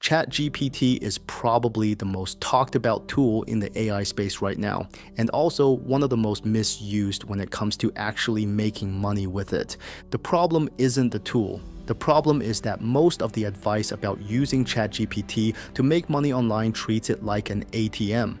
ChatGPT is probably the most talked about tool in the AI space right now, and also one of the most misused when it comes to actually making money with it. The problem isn't the tool. The problem is that most of the advice about using ChatGPT to make money online treats it like an ATM,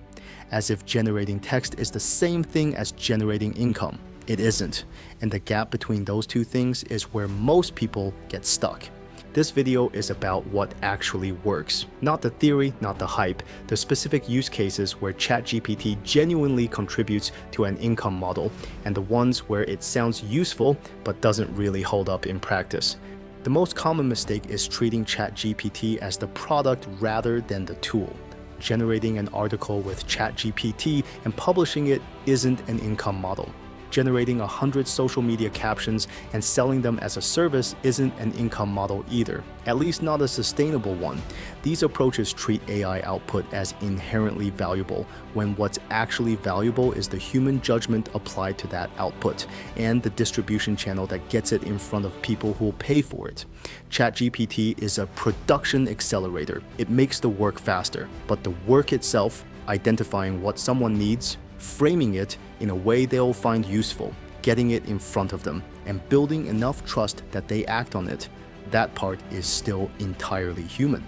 as if generating text is the same thing as generating income. It isn't, and the gap between those two things is where most people get stuck. This video is about what actually works. Not the theory, not the hype, the specific use cases where ChatGPT genuinely contributes to an income model, and the ones where it sounds useful but doesn't really hold up in practice. The most common mistake is treating ChatGPT as the product rather than the tool. Generating an article with ChatGPT and publishing it isn't an income model. Generating 100 social media captions and selling them as a service isn't an income model either, at least not a sustainable one. These approaches treat AI output as inherently valuable, when what's actually valuable is the human judgment applied to that output, and the distribution channel that gets it in front of people who will pay for it. ChatGPT is a production accelerator. It makes the work faster, but the work itself, identifying what someone needs, framing it in a way they'll find useful, getting it in front of them, and building enough trust that they act on it, that part is still entirely human.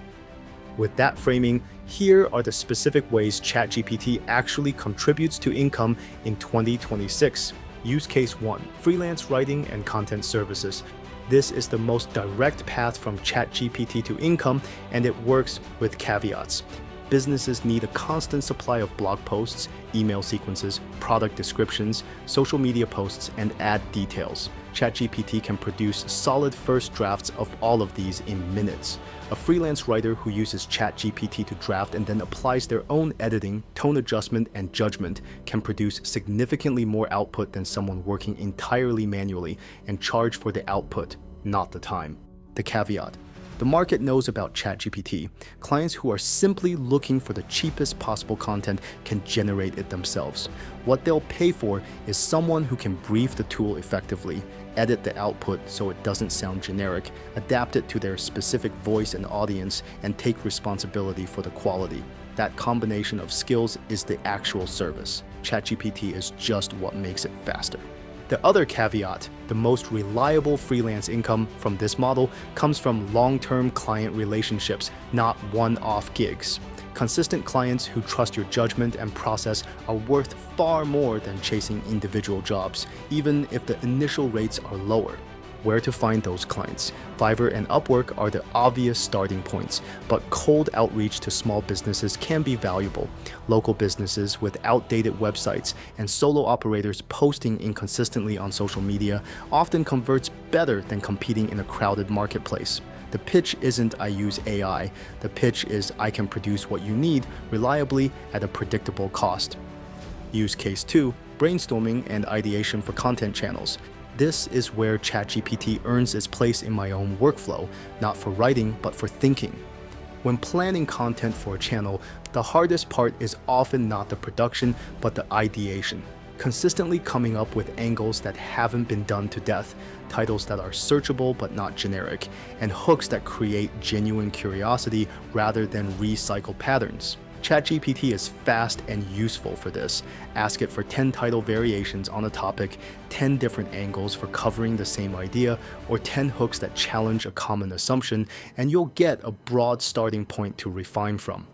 With that framing, here are the specific ways ChatGPT actually contributes to income in 2026. Use case 1. Freelance writing and content services. This is the most direct path from ChatGPT to income, and it works with caveats. Businesses need a constant supply of blog posts, email sequences, product descriptions, social media posts, and ad details. ChatGPT can produce solid first drafts of all of these in minutes. A freelance writer who uses ChatGPT to draft and then applies their own editing, tone adjustment, and judgment can produce significantly more output than someone working entirely manually and charge for the output, not the time. The caveat. The market knows about ChatGPT. Clients who are simply looking for the cheapest possible content can generate it themselves. What they'll pay for is someone who can brief the tool effectively, edit the output so it doesn't sound generic, adapt it to their specific voice and audience, and take responsibility for the quality. That combination of skills is the actual service. ChatGPT is just what makes it faster. The other caveat, the most reliable freelance income from this model comes from long-term client relationships, not one-off gigs. Consistent clients who trust your judgment and process are worth far more than chasing individual jobs, even if the initial rates are lower. Where to find those clients? Fiverr and Upwork are the obvious starting points, but cold outreach to small businesses can be valuable. Local businesses with outdated websites and solo operators posting inconsistently on social media often converts better than competing in a crowded marketplace. The pitch isn't I use AI, the pitch is I can produce what you need reliably at a predictable cost. Use case 2, brainstorming and ideation for content channels. This is where ChatGPT earns its place in my own workflow, not for writing, but for thinking. When planning content for a channel, the hardest part is often not the production, but the ideation. Consistently coming up with angles that haven't been done to death, titles that are searchable but not generic, and hooks that create genuine curiosity rather than recycle patterns. ChatGPT is fast and useful for this. Ask it for 10 title variations on a topic, 10 different angles for covering the same idea, or 10 hooks that challenge a common assumption, and you'll get a broad starting point to refine from.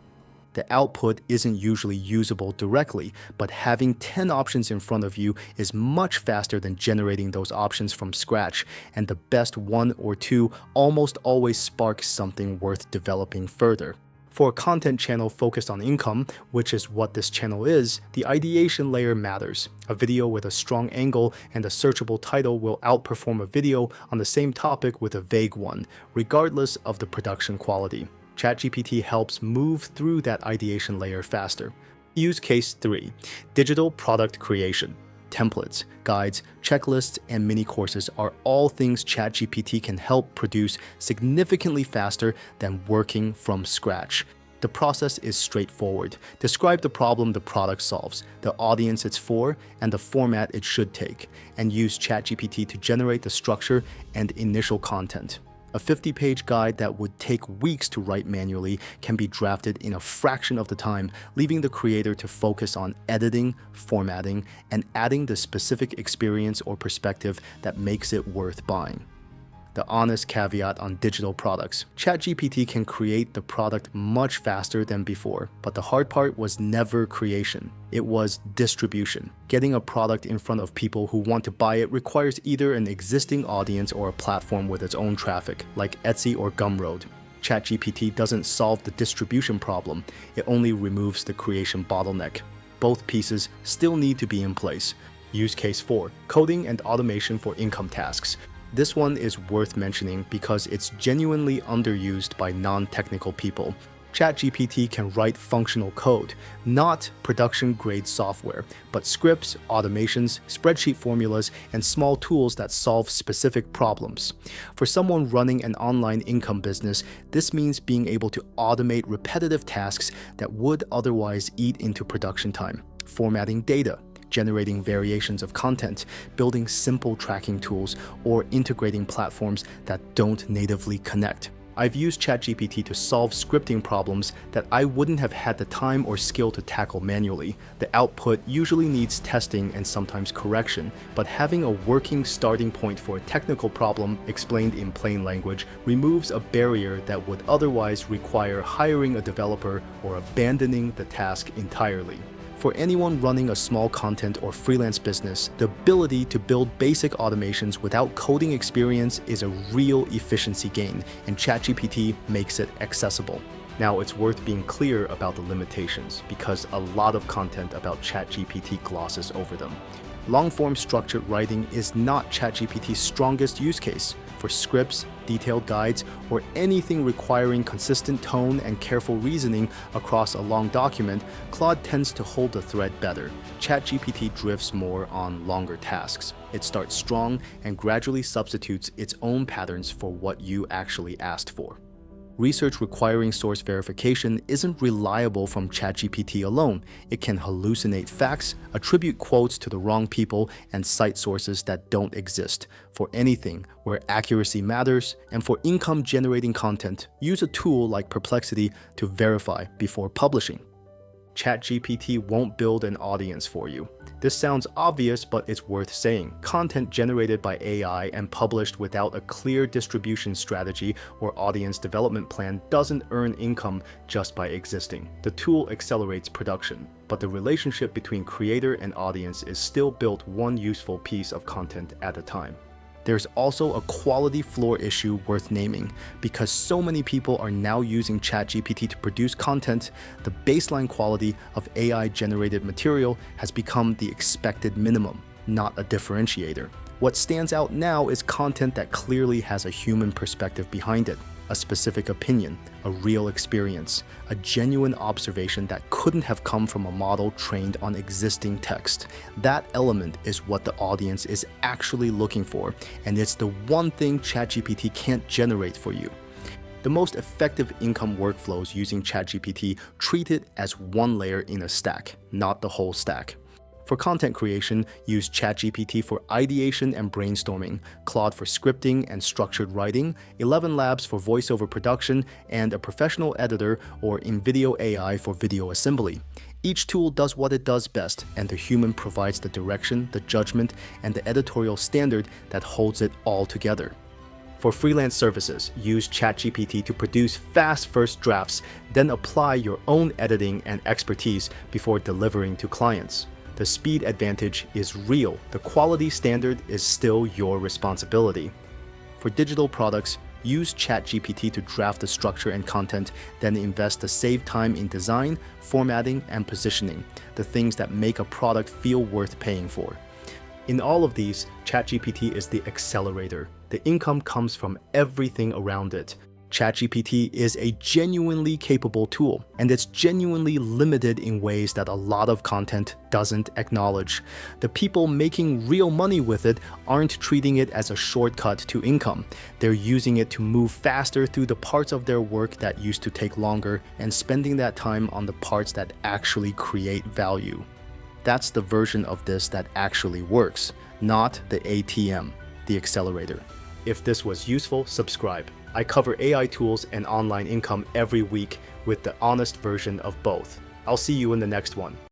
The output isn't usually usable directly, but having 10 options in front of you is much faster than generating those options from scratch, and the best one or two almost always spark something worth developing further. For a content channel focused on income, which is what this channel is, the ideation layer matters. A video with a strong angle and a searchable title will outperform a video on the same topic with a vague one, regardless of the production quality. ChatGPT helps move through that ideation layer faster. Use case 3, digital product creation. Templates, guides, checklists, and mini courses are all things ChatGPT can help produce significantly faster than working from scratch. The process is straightforward. Describe the problem the product solves, the audience it's for, and the format it should take, and use ChatGPT to generate the structure and initial content. A 50-page guide that would take weeks to write manually can be drafted in a fraction of the time, leaving the creator to focus on editing, formatting, and adding the specific experience or perspective that makes it worth buying. The honest caveat on digital products. ChatGPT can create the product much faster than before, but the hard part was never creation. It was distribution. Getting a product in front of people who want to buy it requires either an existing audience or a platform with its own traffic, like Etsy or Gumroad. ChatGPT doesn't solve the distribution problem, it only removes the creation bottleneck. Both pieces still need to be in place. Use case 4, coding and automation for income tasks. This one is worth mentioning because it's genuinely underused by non-technical people. ChatGPT can write functional code, not production-grade software, but scripts, automations, spreadsheet formulas, and small tools that solve specific problems. For someone running an online income business, this means being able to automate repetitive tasks that would otherwise eat into production time. Formatting data, generating variations of content, building simple tracking tools, or integrating platforms that don't natively connect. I've used ChatGPT to solve scripting problems that I wouldn't have had the time or skill to tackle manually. The output usually needs testing and sometimes correction, but having a working starting point for a technical problem explained in plain language removes a barrier that would otherwise require hiring a developer or abandoning the task entirely. For anyone running a small content or freelance business, the ability to build basic automations without coding experience is a real efficiency gain, and ChatGPT makes it accessible. Now, it's worth being clear about the limitations, because a lot of content about ChatGPT glosses over them. Long-form structured writing is not ChatGPT's strongest use case. For scripts, detailed guides, or anything requiring consistent tone and careful reasoning across a long document, Claude tends to hold the thread better. ChatGPT drifts more on longer tasks. It starts strong and gradually substitutes its own patterns for what you actually asked for. Research requiring source verification isn't reliable from ChatGPT alone. It can hallucinate facts, attribute quotes to the wrong people, and cite sources that don't exist. For anything where accuracy matters, and for income-generating content, use a tool like Perplexity to verify before publishing. ChatGPT won't build an audience for you. This sounds obvious, but it's worth saying. Content generated by AI and published without a clear distribution strategy or audience development plan doesn't earn income just by existing. The tool accelerates production, but the relationship between creator and audience is still built one useful piece of content at a time. There's also a quality floor issue worth naming. Because so many people are now using ChatGPT to produce content, the baseline quality of AI-generated material has become the expected minimum, not a differentiator. What stands out now is content that clearly has a human perspective behind it, a specific opinion, a real experience, a genuine observation that couldn't have come from a model trained on existing text. That element is what the audience is actually looking for, and it's the one thing ChatGPT can't generate for you. The most effective income workflows using ChatGPT treat it as one layer in a stack, not the whole stack. For content creation, use ChatGPT for ideation and brainstorming, Claude for scripting and structured writing, 11 Labs for voiceover production, and a professional editor or InVideo AI for video assembly. Each tool does what it does best, and the human provides the direction, the judgment, and the editorial standard that holds it all together. For freelance services, use ChatGPT to produce fast first drafts, then apply your own editing and expertise before delivering to clients. The speed advantage is real. The quality standard is still your responsibility. For digital products, use ChatGPT to draft the structure and content, then invest to save time in design, formatting, and positioning, the things that make a product feel worth paying for. In all of these, ChatGPT is the accelerator. The income comes from everything around it. ChatGPT is a genuinely capable tool, and it's genuinely limited in ways that a lot of content doesn't acknowledge. The people making real money with it aren't treating it as a shortcut to income. They're using it to move faster through the parts of their work that used to take longer and spending that time on the parts that actually create value. That's the version of this that actually works, not the ATM, the accelerator. If this was useful, subscribe. I cover AI tools and online income every week with the honest version of both. I'll see you in the next one.